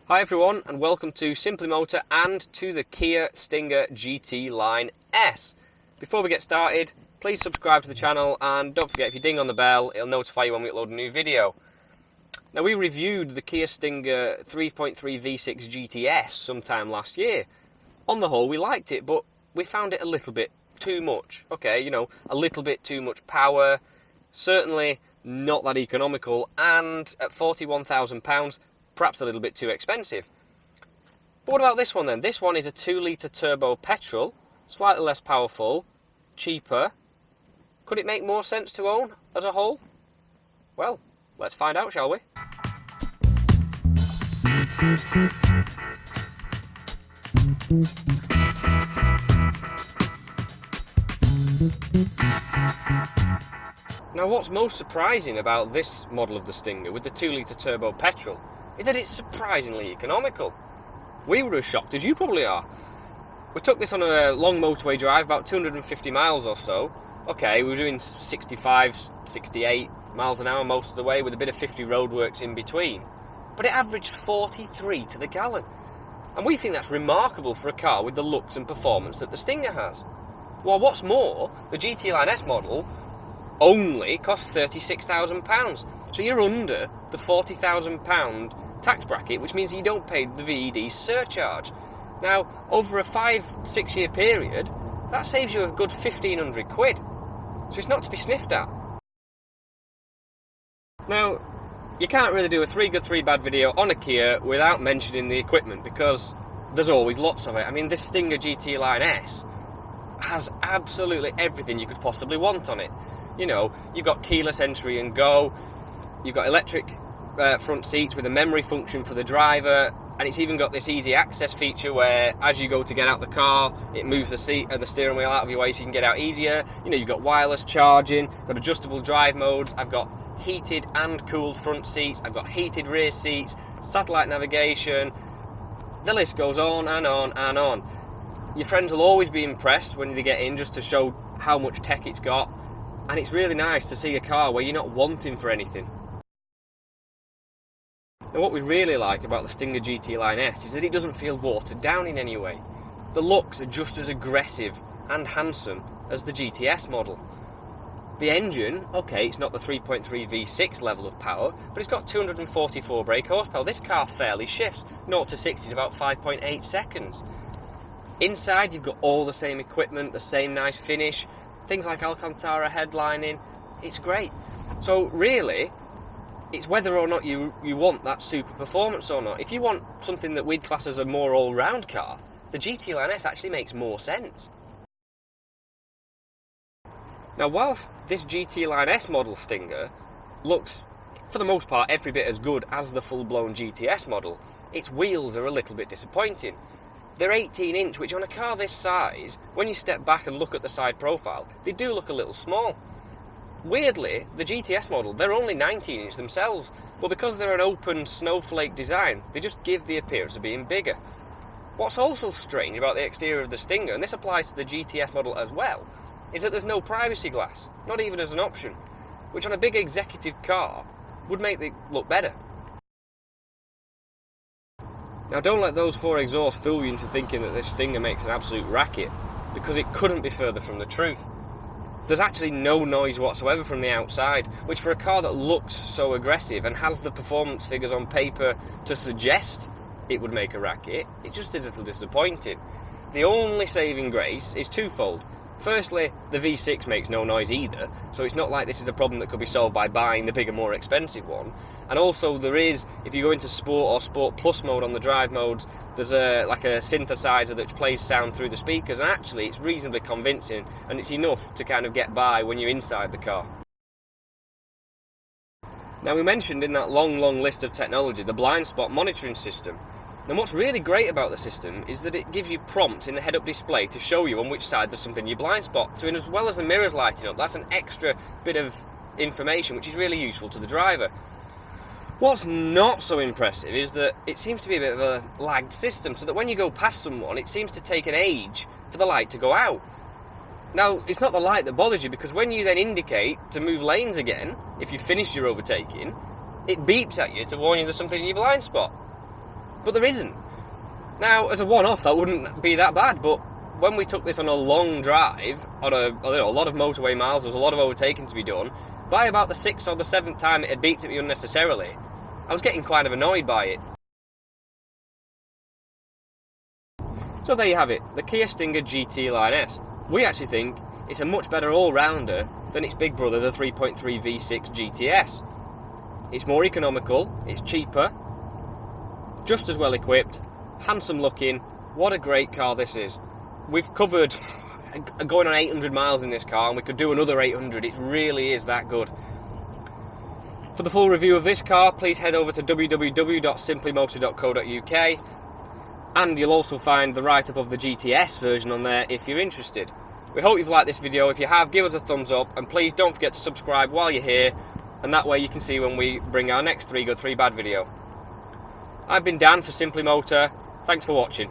Hi everyone, and welcome to Simply Motor and to the Kia Stinger GT Line S. Before we get started, please subscribe to the channel and don't forget, if you ding on the bell, it'll notify you when we upload a new video. Now, we reviewed the Kia Stinger 3.3 V6 GTS sometime last year. On the whole, we liked it, but we found it a little bit too much. Okay, you know, a little bit too much power, certainly not that economical, and at £41,000, perhaps a little bit too expensive. But what about this one then? This one is a 2-litre turbo petrol, slightly less powerful, cheaper. Could it make more sense to own as a whole? Well, let's find out, shall we? Now, what's most surprising about this model of the Stinger with the 2-litre turbo petrol is that it's surprisingly economical. We were as shocked as you probably are. We took this on a long motorway drive, about 250 miles or so. Okay, we were doing 65, 68 miles an hour most of the way, with a bit of 50 roadworks in between. But it averaged 43 to the gallon. And we think that's remarkable for a car with the looks and performance that the Stinger has. Well, what's more, the GT Line S model only costs £36,000. So you're under the £40,000 tax bracket, which means you don't pay the VED surcharge. Now, over a 5-6 year period, that saves you a good 1,500 quid. So it's not to be sniffed at. Now, you can't really do a 3 good 3 bad video on a Kia without mentioning the equipment, because there's always lots of it. I mean, this Stinger GT Line S has absolutely everything you could possibly want on it. You know, you've got keyless entry and go, you've got electric front seats with a memory function for the driver, and it's even got this easy access feature where as you go to get out the car, it moves the seat and the steering wheel out of your way so you can get out easier. You know, you've got wireless charging, got adjustable drive modes, I've got heated and cooled front seats, I've got heated rear seats, satellite navigation, the list goes on and on and on. Your friends will always be impressed when they get in, just to show how much tech it's got. And it's really nice to see a car where you're not wanting for anything. Now, what we really like about the Stinger GT Line S is that it doesn't feel watered down in any way. The looks are just as aggressive and handsome as the GTS model. The engine, okay, it's not the 3.3 V6 level of power, but it's got 244 brake horsepower. This car fairly shifts. 0 to 60 is about 5.8 seconds. Inside, you've got all the same equipment, the same nice finish, things like Alcantara headlining. It's great. So really, it's whether or not you want that super performance or not. If you want something that we'd class as a more all-round car, the GT Line S actually makes more sense. Now, whilst this GT Line S model Stinger looks, for the most part, every bit as good as the full-blown GTS model, its wheels are a little bit disappointing. They're 18-inch, which on a car this size, when you step back and look at the side profile, they do look a little small. Weirdly, the GTS model, they're only 19-inch themselves, but because they're an open snowflake design, they just give the appearance of being bigger. What's also strange about the exterior of the Stinger, and this applies to the GTS model as well, is that there's no privacy glass, not even as an option, which on a big executive car would make it look better. Now, don't let those 4 exhausts fool you into thinking that this Stinger makes an absolute racket, because it couldn't be further from the truth. There's actually no noise whatsoever from the outside, which for a car that looks so aggressive and has the performance figures on paper to suggest it would make a racket, it just is a little disappointing. The only saving grace is twofold. Firstly, the V6 makes no noise either, so it's not like this is a problem that could be solved by buying the bigger, more expensive one. And also there is, if you go into Sport or Sport Plus mode on the drive modes, there's a synthesizer that plays sound through the speakers, and actually it's reasonably convincing, and it's enough to kind of get by when you're inside the car. Now, we mentioned in that long list of technology the blind spot monitoring system. And what's really great about the system is that it gives you prompts in the head-up display to show you on which side there's something you blind spot. So, as well as the mirrors lighting up, that's an extra bit of information which is really useful to the driver. What's not so impressive is that it seems to be a bit of a lagged system, so that when you go past someone, it seems to take an age for the light to go out. Now, it's not the light that bothers you, because when you then indicate to move lanes again, if you finish your overtaking, it beeps at you to warn you there's something in your blind spot. But there isn't. Now, as a one-off, that wouldn't be that bad, but when we took this on a long drive, on a lot of motorway miles, there was a lot of overtaking to be done, by about the 6th or the 7th time it had beeped at me unnecessarily, I was getting kind of annoyed by it. So there you have it, the Kia Stinger GT Line S. We actually think it's a much better all-rounder than its big brother, the 3.3 V6 GTS. It's more economical, it's cheaper, just as well equipped, handsome looking. What a great car this is. We've covered going on 800 miles in this car, and we could do another 800. It really is that good. For the full review of this car, please head over to www.simplymotor.co.uk, and you'll also find the write-up of the GTS version on there if you're interested. We hope you've liked this video. If you have, give us a thumbs up, and please don't forget to subscribe while you're here, and that way you can see when we bring our next 3 Good 3 Bad video. I've been Dan for Simply Motor. Thanks for watching.